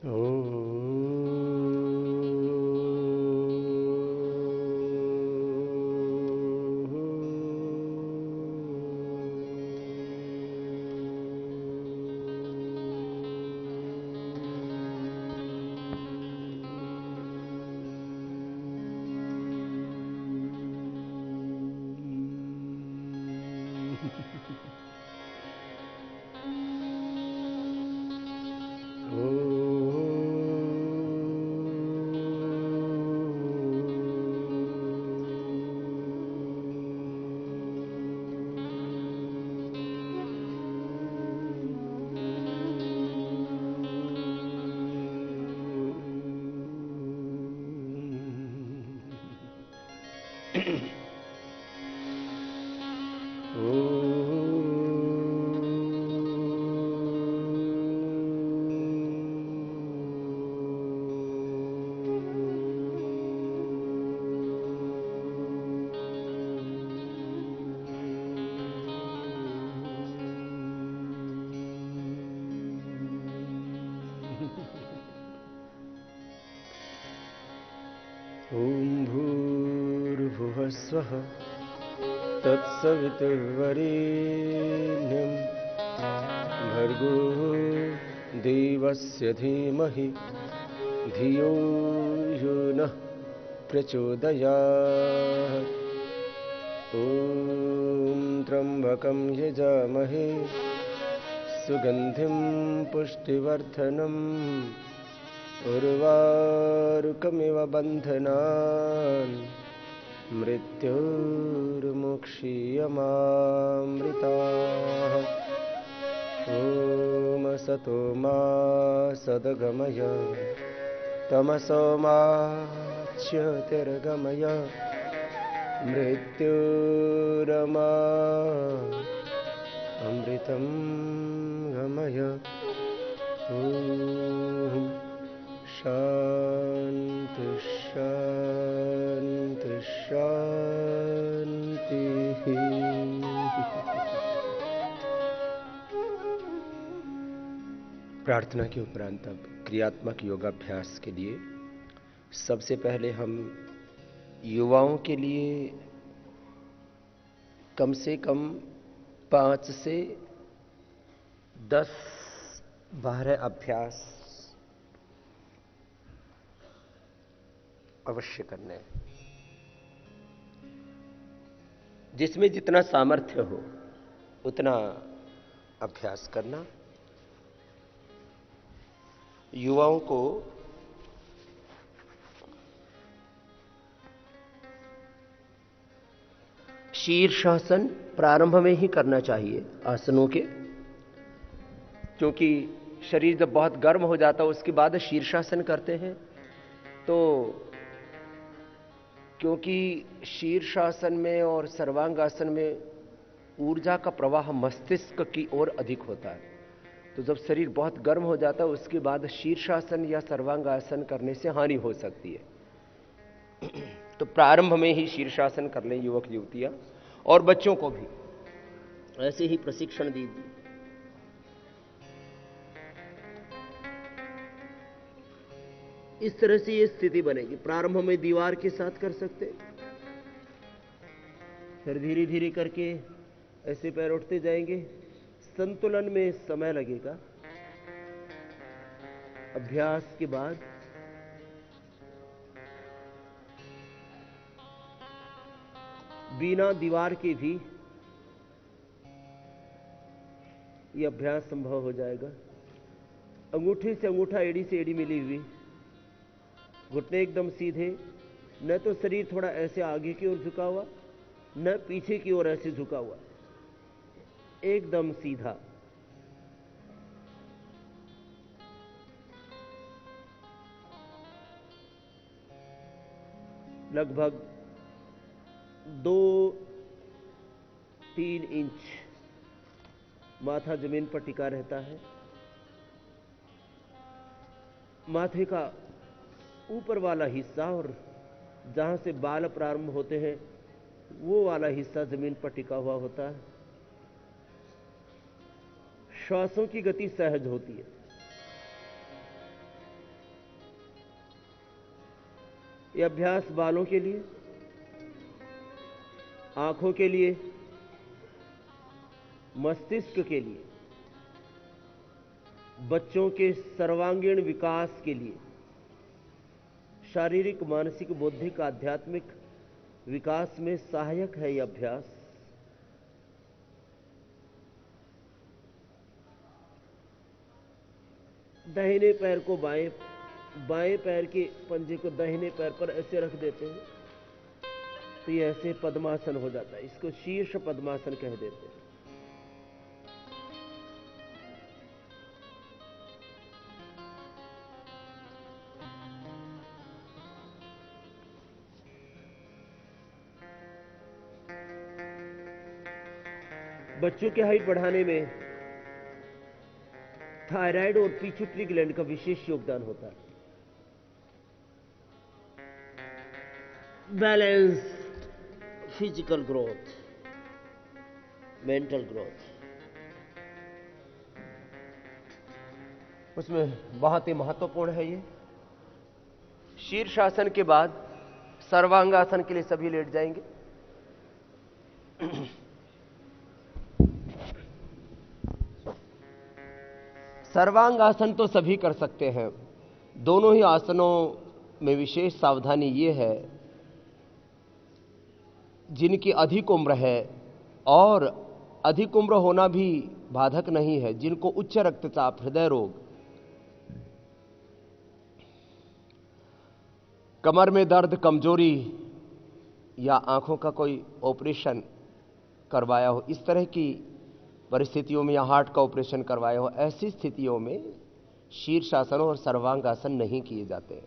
ओ ॐ भूर्भुवः स्वः तत्सवितुर्वरेण्यं भर्गो देवस्य धीमहि धियो यो नः प्रचोदयात्। ॐ त्र्यम्बकं यजामहे सुगन्धिं पुष्टिवर्धनम् उर्वारुकमिव बन्धनान् मृत्युर्मुक्षीयमामृताः। ॐ असतो मा सद्गमय तमसो मा ज्योतिर्गमय मृत्युरमा अमृतं गमय। ॐ शान्ति शान्ति शान्तिः। प्रार्थना के उपरांत अब क्रियात्मक योगाभ्यास के लिए सबसे पहले हम युवाओं के लिए कम से कम 5 से 10-12 अभ्यास अवश्य करने हैं, जिसमें जितना सामर्थ्य हो उतना अभ्यास करना। युवाओं को शीर्षासन प्रारंभ में ही करना चाहिए आसनों के, क्योंकि शरीर जब बहुत गर्म हो जाता है उसके बाद शीर्षासन करते हैं। तो क्योंकि शीर्षासन में और सर्वांगासन में ऊर्जा का प्रवाह मस्तिष्क की ओर अधिक होता है, तो जब शरीर बहुत गर्म हो जाता है उसके बाद शीर्षासन या सर्वांगासन करने से हानि हो सकती है। तो प्रारंभ में ही शीर्षासन कर लें युवक युवतियां, और बच्चों को भी ऐसे ही प्रशिक्षण दीजिए। इस तरह से ये स्थिति बनेगी। प्रारंभ में दीवार के साथ कर सकते, फिर धीरे धीरे करके ऐसे पैर उठते जाएंगे। संतुलन में समय लगेगा। अभ्यास के बाद बिना दीवार के भी ये अभ्यास संभव हो जाएगा। अंगूठे से अंगूठा, एड़ी से एड़ी मिली हुई, घुटने एकदम सीधे, न तो शरीर थोड़ा ऐसे आगे की ओर झुका हुआ न पीछे की ओर ऐसे झुका हुआ, एकदम सीधा। लगभग 2-3 इंच माथा जमीन पर टिका रहता है। माथे का ऊपर वाला हिस्सा और जहां से बाल प्रारंभ होते हैं वो वाला हिस्सा जमीन पर टिका हुआ होता है। श्वासों की गति सहज होती है। ये अभ्यास बालों के लिए, आंखों के लिए, मस्तिष्क के लिए, बच्चों के सर्वांगीण विकास के लिए, शारीरिक, मानसिक, बौद्धिक, आध्यात्मिक विकास में सहायक है यह अभ्यास। दाहिने पैर को बाएं पैर के पंजे को दाहिने पैर पर ऐसे रख देते हैं तो ये ऐसे पद्मासन हो जाता है। इसको शीर्ष पद्मासन कह देते हैं। बच्चों की हाइट बढ़ाने में थायराइड और पिट्यूटरी ग्लैंड का विशेष योगदान होता है। Balance, physical growth, mental growth, उसमें बहुत ही महत्वपूर्ण है ये। शीर्षासन के बाद सर्वांगासन के लिए सभी लेट जाएंगे। सर्वांगासन तो सभी कर सकते हैं। दोनों ही आसनों में विशेष सावधानी ये है, जिनकी अधिक उम्र है, और अधिक उम्र होना भी बाधक नहीं है, जिनको उच्च रक्तचाप, हृदय रोग, कमर में दर्द, कमजोरी या आंखों का कोई ऑपरेशन करवाया हो, इस तरह की परिस्थितियों में, या हार्ट का ऑपरेशन करवाया हो, ऐसी स्थितियों में शीर्षासन और सर्वांगासन नहीं किए जाते।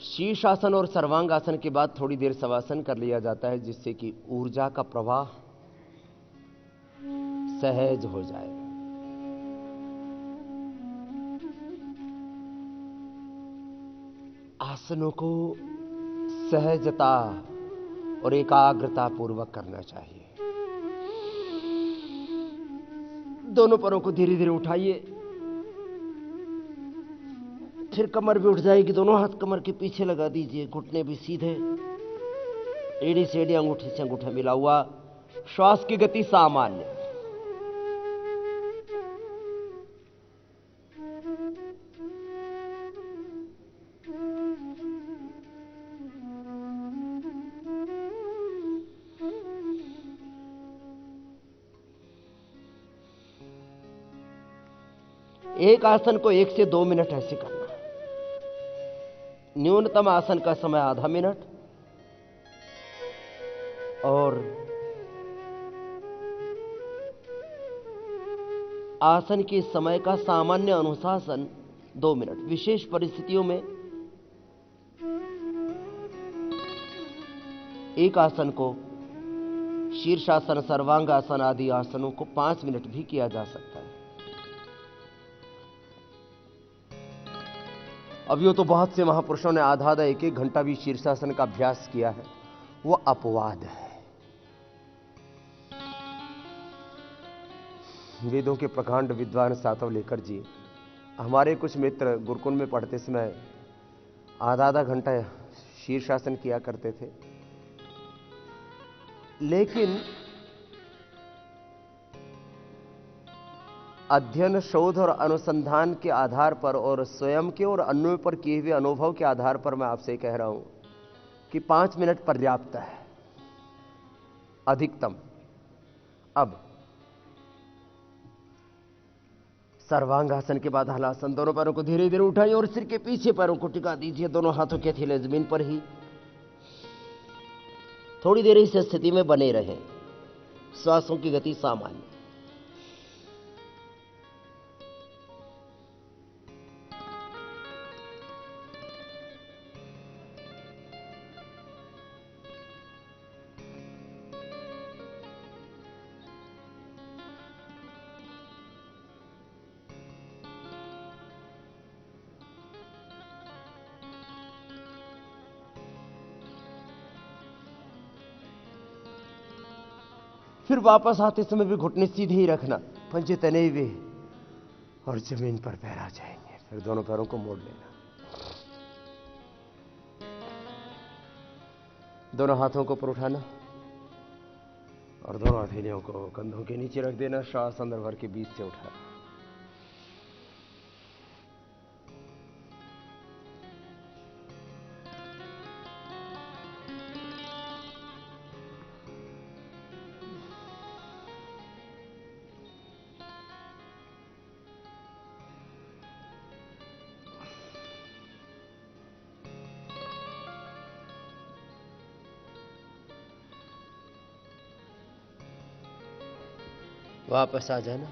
शीर्षासन और सर्वांगासन के बाद थोड़ी देर शवासन कर लिया जाता है, जिससे कि ऊर्जा का प्रवाह सहज हो जाए। आसनों को सहजता और एकाग्रता पूर्वक करना चाहिए। दोनों पैरों को धीरे धीरे उठाइए, फिर कमर भी उठ जाएगी। दोनों हाथ कमर के पीछे लगा दीजिए, घुटने भी सीधे, एड़ी से एड़ी, अंगूठे से अंगूठा मिला हुआ। श्वास की गति सामान्य। एक आसन को 1 से 2 मिनट ऐसे करना। न्यूनतम आसन का समय आधा मिनट, और आसन के समय का सामान्य अनुशासन 2 मिनट। विशेष परिस्थितियों में एक आसन को, शीर्षासन, सर्वांगासन आदि आसनों को 5 मिनट भी किया जा सकता है। अब यूं तो बहुत से महापुरुषों ने आधा आधा 1-1 घंटा भी शीर्षासन का अभ्यास किया है, वो अपवाद है। वेदों के प्रकांड विद्वान सातवलेकर जी, हमारे कुछ मित्र गुरुकुल में पढ़ते समय आधा आधा घंटा शीर्षासन किया करते थे। लेकिन अध्ययन, शोध और अनुसंधान के आधार पर, और स्वयं के और अन्यों पर किए हुए अनुभव के आधार पर मैं आपसे कह रहा हूं कि 5 मिनट पर्याप्त है अधिकतम। अब सर्वांगासन के बाद हलासन। दोनों पैरों को धीरे धीरे उठाइए और सिर के पीछे पैरों को टिका दीजिए। दोनों हाथों के हथेली जमीन पर ही थोड़ी देर इस स्थिति में बने रहें। श्वासों की गति सामान्य। फिर वापस आते समय भी घुटने सीधे ही रखना, पंजे तने हुए, और जमीन पर पैर आ जाएंगे। फिर दोनों पैरों को मोड़ लेना। दोनों हाथों को ऊपर उठाना और दोनों हथेलियों को कंधों के नीचे रख देना। श्वास अंदर भर के बीच से उठा। वापस आ जाना।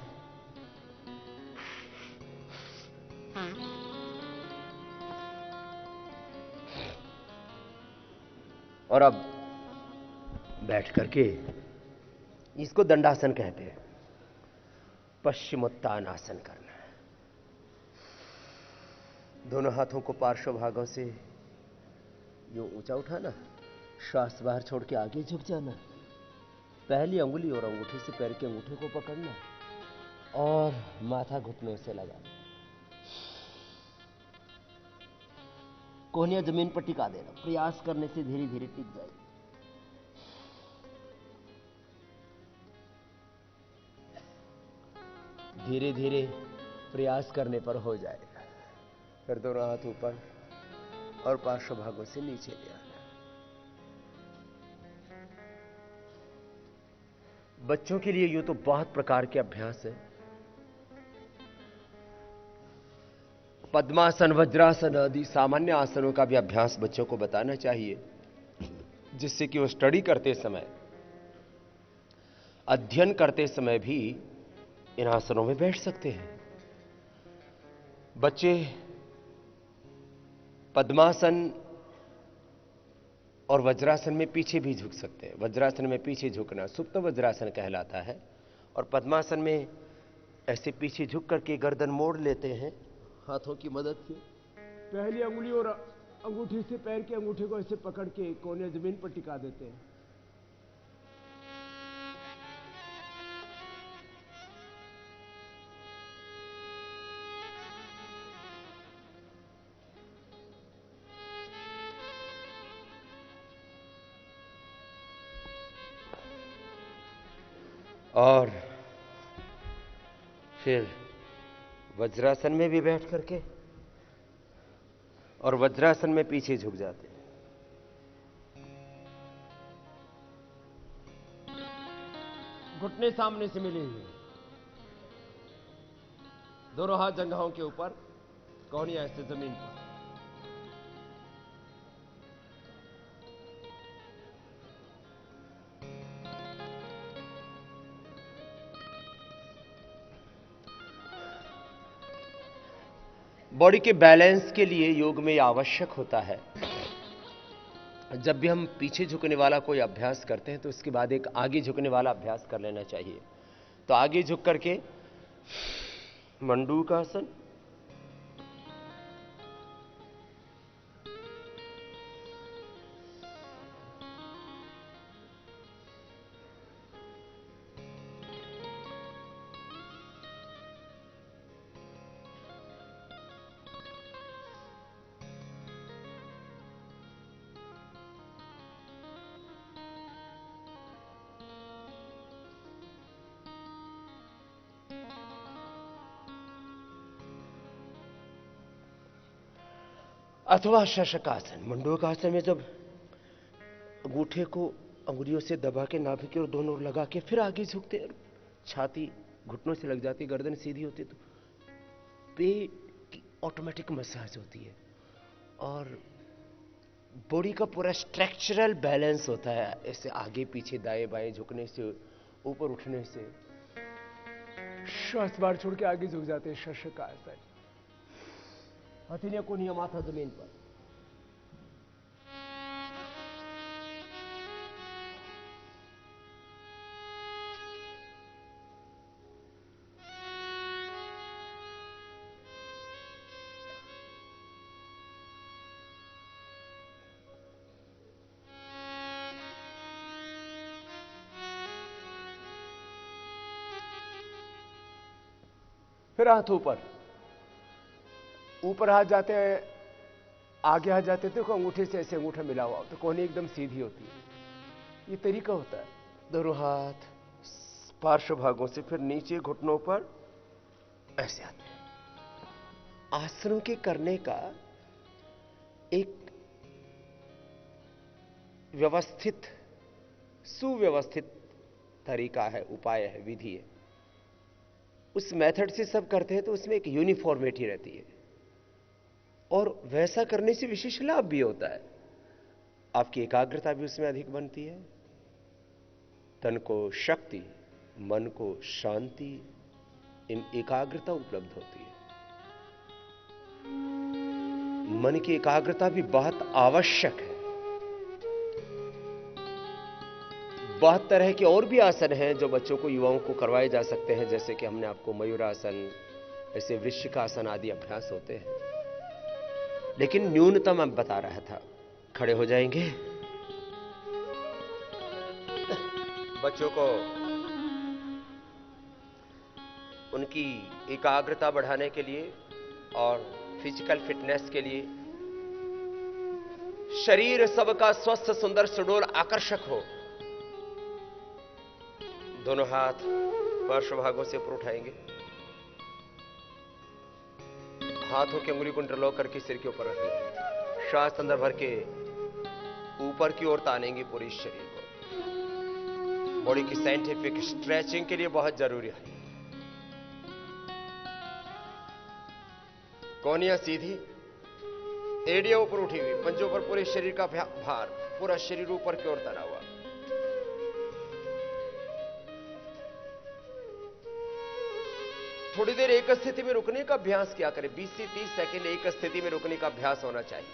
और अब बैठ करके, इसको दंडासन कहते हैं, पश्चिमोत्तान आसन करना है। दोनों हाथों को पार्श्व भागों से यूं ऊंचा उठाना, श्वास बाहर छोड़ के आगे झुक जाना। पहली अंगुली और अंगूठे से पैर के अंगूठे को पकड़ना और माथा घुटनों से लगाना। कोहनियां जमीन पर टिका देना। प्रयास करने से धीरे धीरे टिक जाएगी। धीरे धीरे प्रयास करने पर हो जाएगा। फिर दोनों हाथ ऊपर और पार्श्व भागों से नीचे ले आना। बच्चों के लिए यूं तो बहुत प्रकार के अभ्यास है। पद्मासन, वज्रासन आदि सामान्य आसनों का भी अभ्यास बच्चों को बताना चाहिए, जिससे कि वो स्टडी करते समय, अध्ययन करते समय भी इन आसनों में बैठ सकते हैं। बच्चे पद्मासन और वज्रासन में पीछे भी झुक सकते हैं। वज्रासन में पीछे झुकना सुप्त वज्रासन कहलाता है, और पद्मासन में ऐसे पीछे झुक करके गर्दन मोड़ लेते हैं हाथों की मदद से। पहली अंगुली और अंगूठी से पैर के अंगूठे को ऐसे पकड़ के कोने जमीन पर टिका देते हैं। और फिर वज्रासन में भी बैठ करके, और वज्रासन में पीछे झुक जाते हैं। घुटने सामने से मिले हुए, दोनों हाथ जंघाओं के ऊपर, कोहनियां ऐसे जमीन पर। बॉडी के बैलेंस के लिए योग में यह आवश्यक होता है, जब भी हम पीछे झुकने वाला कोई अभ्यास करते हैं तो उसके बाद एक आगे झुकने वाला अभ्यास कर लेना चाहिए। तो आगे झुक करके मंडूकासन, अथवा शशकासन। मंडूकासन में जब अंगूठे को अंगुलियों से दबा के नाभि की ओर दोनों ओर लगा के फिर आगे झुकते हैं, छाती घुटनों से लग जाती, गर्दन सीधी होती, तो पेट की ऑटोमेटिक मसाज होती है और बॉडी का पूरा स्ट्रक्चरल बैलेंस होता है। ऐसे आगे पीछे दाएं बाएं झुकने से, ऊपर उठने से। श्वास बाहर छोड़ के आगे झुक जाते हैं, शशकासन। हथेलियां कोहनियां, माथा जमीन पर। फिर हाथ ऊपर, ऊपर हाथ जाते हैं आगे आ जाते थे, अंगूठे से ऐसे अंगूठा मिला हुआ तो कोहनी एकदम सीधी होती है। ये तरीका होता है। दोनों हाथ पार्श्व भागों से, फिर नीचे घुटनों पर ऐसे आते हैं। आसनों के करने का एक व्यवस्थित, सुव्यवस्थित तरीका है, उपाय है, विधि है। उस मेथड से सब करते हैं तो उसमें एक यूनिफॉर्मिटी रहती है, और वैसा करने से विशेष लाभ भी होता है। आपकी एकाग्रता भी उसमें अधिक बनती है, तन को शक्ति, मन को शांति, इन एकाग्रता उपलब्ध होती है। मन की एकाग्रता भी बहुत आवश्यक है। बहुत तरह के और भी आसन हैं जो बच्चों को, युवाओं को करवाए जा सकते हैं, जैसे कि हमने आपको मयूरासन, ऐसे वृश्चिकासन आदि अभ्यास होते हैं। लेकिन न्यूनतम अब बता रहा था। खड़े हो जाएंगे। बच्चों को उनकी एकाग्रता बढ़ाने के लिए और फिजिकल फिटनेस के लिए, शरीर सबका स्वस्थ, सुंदर, सुडौल, आकर्षक हो। दोनों हाथ पार्श्व भागों से ऊपर उठाएंगे। हाथों की अंगुली को इंटरलॉक करके सिर के ऊपर रखेंगे। श्वास अंदर भर के ऊपर की ओर तानेंगे पूरे शरीर को। बॉडी की साइंटिफिक स्ट्रेचिंग के लिए बहुत जरूरी है। कोहनियां सीधी, एड़ियां ऊपर उठी हुई, पंजों पर पूरे शरीर का भार, पूरा शरीर ऊपर की ओर तना हुआ। थोड़ी देर एक स्थिति में रुकने का अभ्यास किया करें। 20 से 30 सेकंड एक स्थिति में रुकने का अभ्यास होना चाहिए।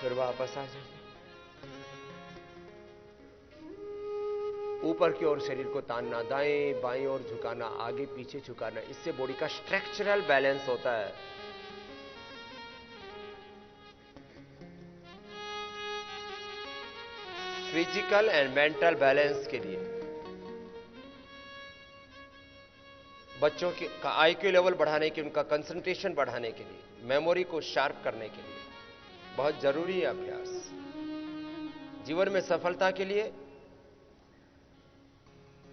फिर वापस आ जाइए। ऊपर की ओर शरीर को तानना, दाएं बाएं ओर झुकाना, आगे पीछे झुकाना, इससे बॉडी का स्ट्रक्चरल बैलेंस होता है। फिजिकल एंड मेंटल बैलेंस के लिए, बच्चों का आईक्यू लेवल बढ़ाने के, उनका कंसंट्रेशन बढ़ाने के लिए, मेमोरी को शार्प करने के लिए बहुत जरूरी है अभ्यास। जीवन में सफलता के लिए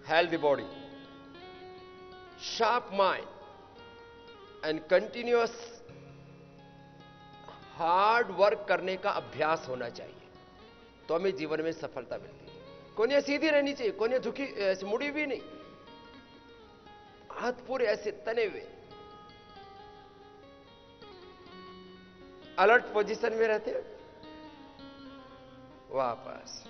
healthy body, sharp mind and continuous hard work करने का अभ्यास होना चाहिए, तो हमें जीवन में सफलता मिलती है। कोहनियां सीधी रहनी चाहिए, कोहनियां झुकी, ऐसे मुड़ी भी नहीं, हाथ पूरे ऐसे तने हुए, अलर्ट पोजीशन में रहते हैं। वापस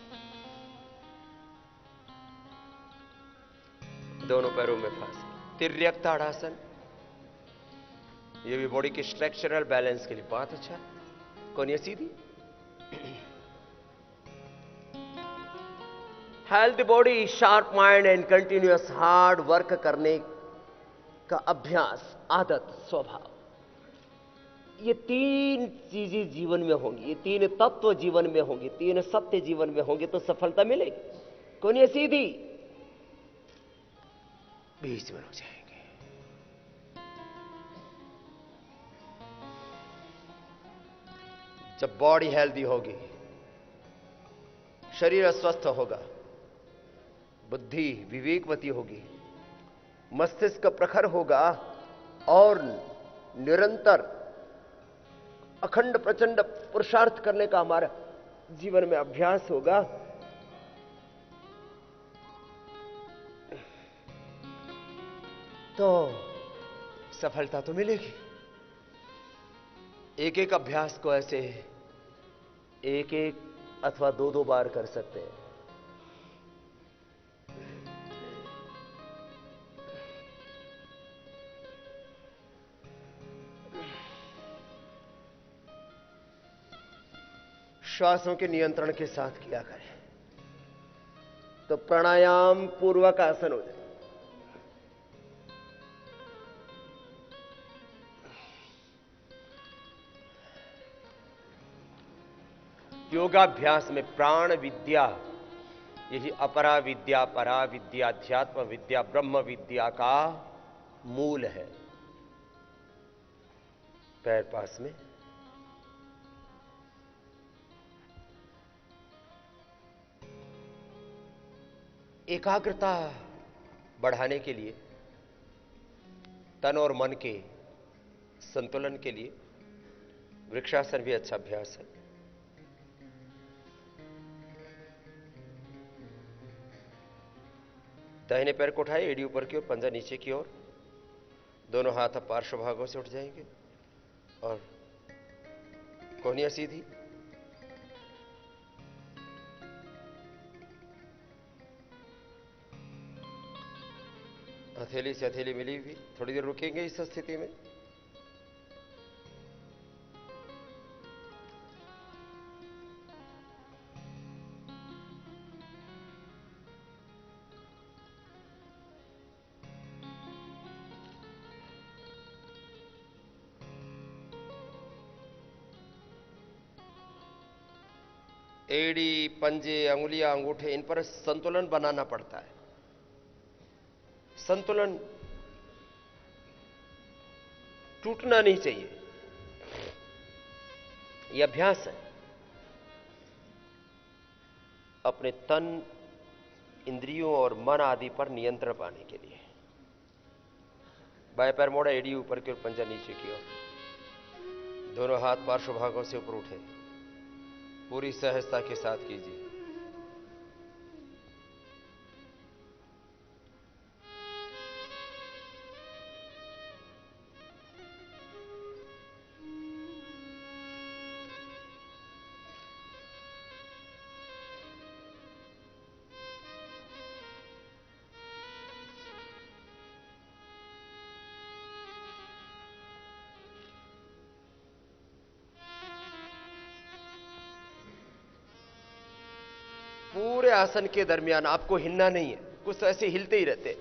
दोनों पैरों में फांसी। तिर्यक ताड़ासन, ये भी बॉडी के स्ट्रक्चरल बैलेंस के लिए बहुत अच्छा। कोहनियां सीधी, health body, sharp mind and continuous hard work करने का अभ्यास, आदत, स्वभाव, ये तीन चीजें जीवन में होंगी, ये तीन तत्व जीवन में होंगे, तीन सत्य जीवन में होंगे तो सफलता मिलेगी। कोहनियां सीधी, बीच में रुक जाएंगे। जब बॉडी हेल्दी होगी, शरीर स्वस्थ होगा, बुद्धि विवेकवती होगी, मस्तिष्क प्रखर होगा और निरंतर अखंड प्रचंड पुरुषार्थ करने का हमारा जीवन में अभ्यास होगा, तो सफलता तो मिलेगी। एक एक अभ्यास को ऐसे एक एक अथवा दो दो बार कर सकते हैं। श्वासों के नियंत्रण के साथ किया करें तो प्राणायाम पूर्वक आसन हो जाए। योगाभ्यास में प्राण विद्या यही अपरा विद्या, परा विद्या, अध्यात्म विद्या, ब्रह्म विद्या का मूल है। पैर पास में एकाग्रता बढ़ाने के लिए, तन और मन के संतुलन के लिए वृक्षासन भी अच्छा अभ्यास है। दाहिने पैर को उठाए, एड़ी ऊपर की ओर, पंजा नीचे की ओर, दोनों हाथ अब पार्श्व भागों से उठ जाएंगे और कोहनियां सीधी। हथेली से हथेली मिली हुई। थोड़ी देर रुकेंगे इस स्थिति में। एड़ी, पंजे, अंगुलियां, अंगूठे, इन पर संतुलन बनाना पड़ता है। संतुलन टूटना नहीं चाहिए। यह अभ्यास है अपने तन, इंद्रियों और मन आदि पर नियंत्रण पाने के लिए। बाएं पैर मोड़ा, एड़ी ऊपर की ओर, पंजा नीचे की ओर, दोनों हाथ पार्श्व भागों से ऊपर उठे। पूरी सहजता के साथ कीजिए। पूरे आसन के दरमियान आपको हिलना नहीं है। कुछ ऐसे हिलते ही रहते,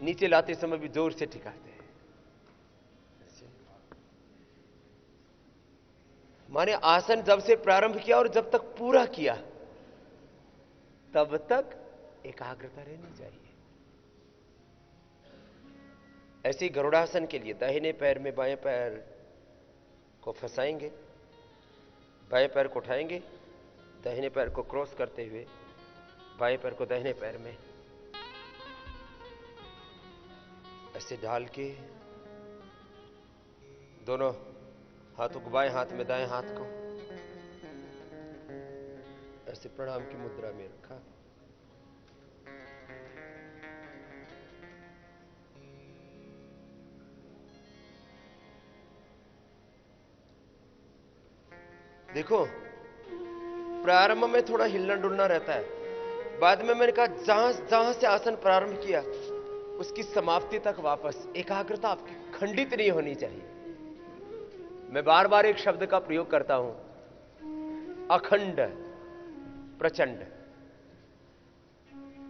नीचे लाते समय भी जोर से ठिकाते हैं। माने आसन जब से प्रारंभ किया और जब तक पूरा किया तब तक एकाग्रता रहनी चाहिए। ऐसे ही गरुड़ासन के लिए दाहिने पैर में बाएं पैर को फंसाएंगे, बाएं पैर को उठाएंगे, दाहिने पैर को क्रॉस करते हुए बाएं पैर को दाहिने पैर में ऐसे डाल के दोनों हाथों को बाएं हाथ में दाएं हाथ को ऐसे प्रणाम की मुद्रा में रखा। देखो, प्रारंभ में थोड़ा हिलना डुलना रहता है। बाद में मैंने कहा जहां से आसन प्रारंभ किया उसकी समाप्ति तक वापस एकाग्रता आपकी खंडित नहीं होनी चाहिए। मैं बार बार एक शब्द का प्रयोग करता हूं, अखंड प्रचंड।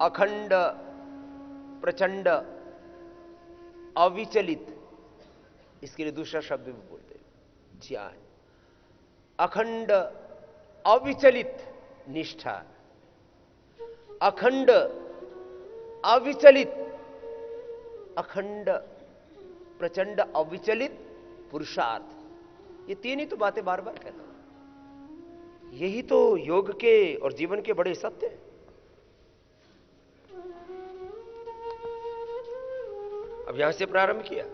अखंड प्रचंड अविचलित, इसके लिए दूसरा शब्द भी बोलते हैं, ज्ञान। अखंड अविचलित निष्ठा, अखंड अविचलित, अखंड प्रचंड अविचलित पुरुषार्थ। ये तीन ही तो बातें बार बार कहता हूं। यही तो योग के और जीवन के बड़े सत्य हैं। अब यहां से प्रारंभ किया।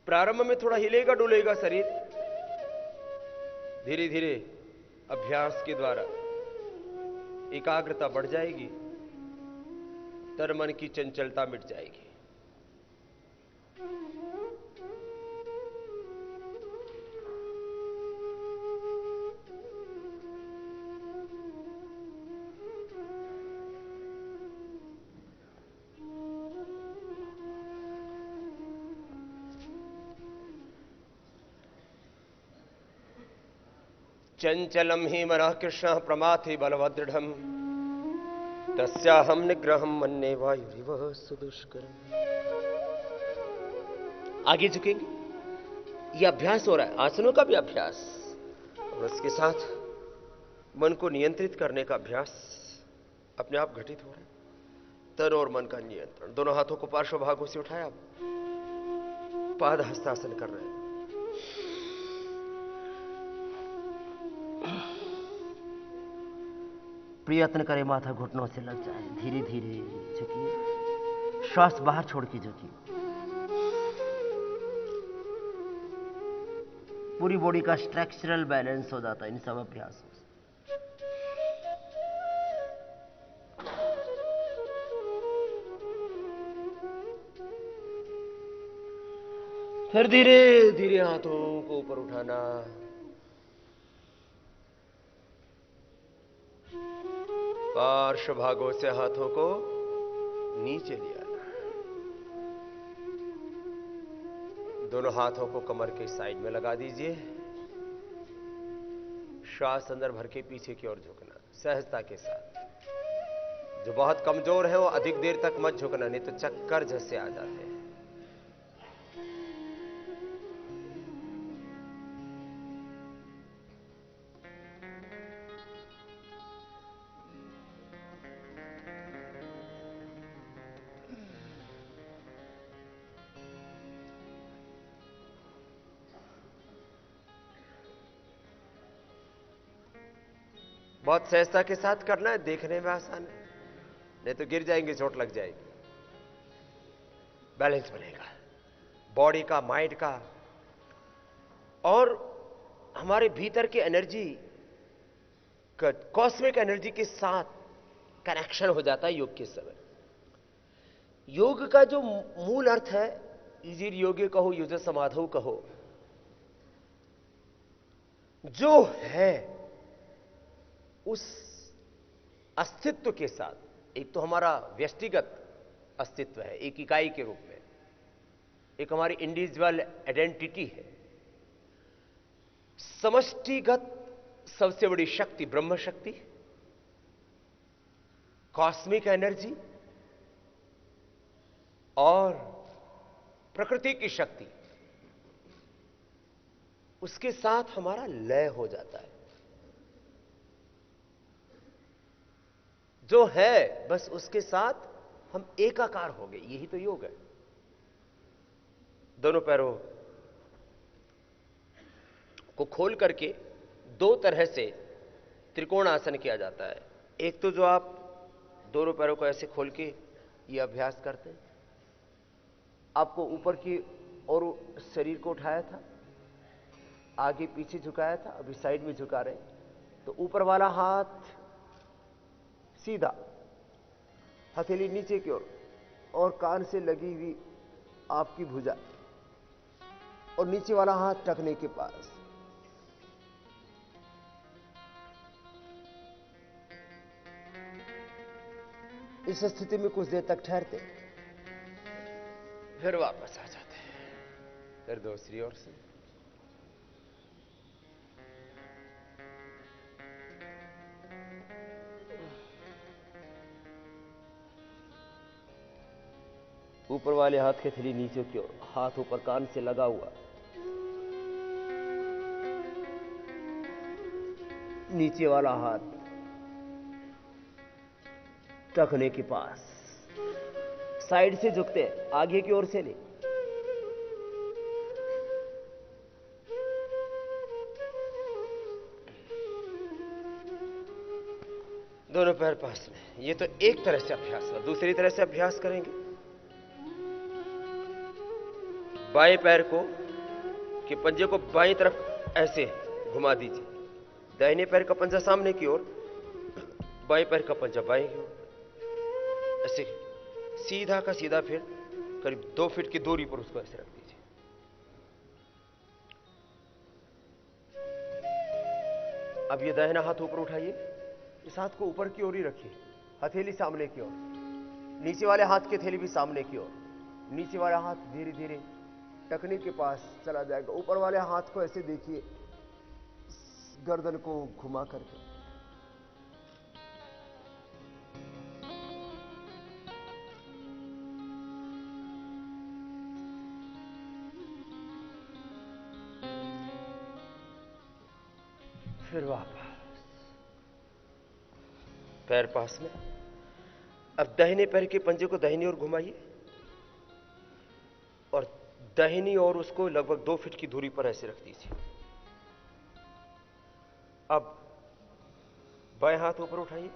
प्रारंभ में थोड़ा हिलेगा डुलेगा शरीर, धीरे धीरे अभ्यास के द्वारा एकाग्रता बढ़ जाएगी, तन मन की चंचलता मिट जाएगी। चंचलम ही मनः कृष्ण प्रमाथि बलवदृढ़ तस्याहम निग्रहम मन्ये वायुरिव सुदुष्करम्। आगे झुकेंगे। यह अभ्यास हो रहा है, आसनों का भी अभ्यास, और उसके साथ मन को नियंत्रित करने का अभ्यास अपने आप घटित हो रहा है। तन और मन का नियंत्रण। दोनों हाथों को पार्श्व भागों से उठाया, पाद हस्तासन कर रहे हैं। प्रयत्न करें माथा घुटनों से लग जाए। धीरे धीरे झुकिए, श्वास बाहर छोड़ के झुकिए। पूरी बॉडी का स्ट्रक्चरल बैलेंस हो जाता है इन सब अभ्यासों से। फिर धीरे धीरे हाथों को ऊपर उठाना, पार्श्व भागों से हाथों को नीचे ले आना। दोनों हाथों को कमर के साइड में लगा दीजिए। श्वास अंदर भर के पीछे की ओर झुकना सहजता के साथ। जो बहुत कमजोर है वो अधिक देर तक मत झुकना, नहीं तो चक्कर जैसे आ जाते हैं। बहुत सहजता के साथ करना है, देखने में आसान है, नहीं तो गिर जाएंगे, चोट लग जाएगी। बैलेंस बनेगा बॉडी का, माइंड का, और हमारे भीतर की एनर्जी का कॉस्मिक एनर्जी के साथ कनेक्शन हो जाता है योग के समय। योग का जो मूल अर्थ है, युजिर योगे कहो, युज समाधो कहो, जो है उस अस्तित्व के साथ। एक तो हमारा व्यक्तिगत अस्तित्व है एक इकाई के रूप में, एक हमारी इंडिविजुअल आइडेंटिटी है। समष्टिगत सबसे बड़ी शक्ति ब्रह्म शक्ति, कॉस्मिक एनर्जी और प्रकृति की शक्ति, उसके साथ हमारा लय हो जाता है। जो है बस उसके साथ हम एकाकार हो गए, यही तो योग है। दोनों पैरों को खोल करके दो तरह से त्रिकोण आसन किया जाता है। एक तो जो आप दोनों पैरों को ऐसे खोल के ये अभ्यास करते हैं, आपको ऊपर की और शरीर को उठाया था, आगे पीछे झुकाया था, अभी साइड में झुका रहे हैं। तो ऊपर वाला हाथ सीधा, हथेली नीचे की ओर, और कान से लगी हुई आपकी भुजा, और नीचे वाला हाथ टखने के पास। इस स्थिति में कुछ देर तक ठहरते, फिर वापस आ जाते हैं। फिर दूसरी ओर से ऊपर वाले हाथ की हथेली नीचे की ओर, हाथ ऊपर कान से लगा हुआ, नीचे वाला हाथ टखने के पास। साइड से झुकते हैं, आगे की ओर से नहीं। दोनों पैर पास में। ये तो एक तरह से अभ्यास हुआ। दूसरी तरह से अभ्यास करेंगे। बाएं पैर को के पंजे को बाएं तरफ ऐसे घुमा दीजिए, दाहिने पैर का पंजा सामने की ओर, बाएं पैर का पंजा बाएं की ओर, ऐसे सीधा का सीधा। फिर करीब 2 फीट की दूरी पर उसको ऐसे रख दीजिए। अब ये दाहिना हाथ ऊपर उठाइए, इस हाथ को ऊपर की ओर ही रखिए, हथेली सामने की ओर, नीचे वाले हाथ की हथेली भी सामने की ओर। नीचे वाला हाथ धीरे धीरे टखने के पास चला जाएगा। ऊपर वाले हाथ को ऐसे देखिए, गर्दन को घुमा करके। फिर वापस पैर पास में। अब दाहिने पैर के पंजे को दाहिनी ओर घुमाइए और दाहिनी ओर उसको लगभग 2 फीट की दूरी पर ऐसे रख दीजिए। अब बाएं हाथ ऊपर उठाइए,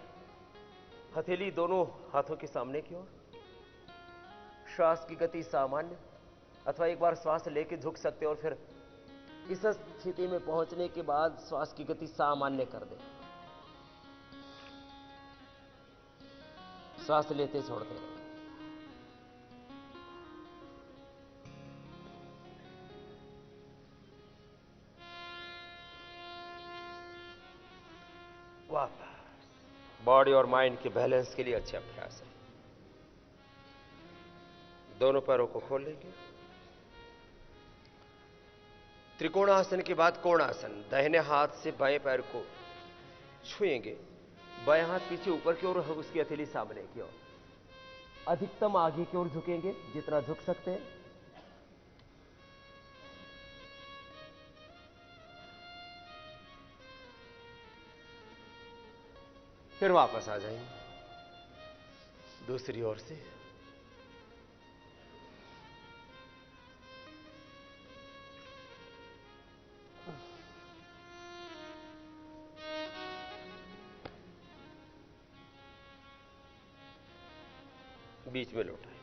हथेली दोनों हाथों के सामने की ओर। श्वास की गति सामान्य, अथवा एक बार श्वास लेके झुक सकते हैं और फिर इस स्थिति में पहुंचने के बाद श्वास की गति सामान्य कर दें। श्वास लेते छोड़ते रहो। वापस बॉडी और माइंड के बैलेंस के लिए अच्छा अभ्यास है। दोनों पैरों को खोल लेंगे। त्रिकोणासन के बाद कोणासन। दाहिने हाथ से बाएं पैर को छुएंगे, बाएं हाथ पीछे ऊपर की ओर और उसकी हथेली सामने की ओर। अधिकतम आगे की ओर झुकेंगे, जितना झुक सकते हैं। फिर वापस आ जाएंगे दूसरी ओर से। बीच में लौटाए।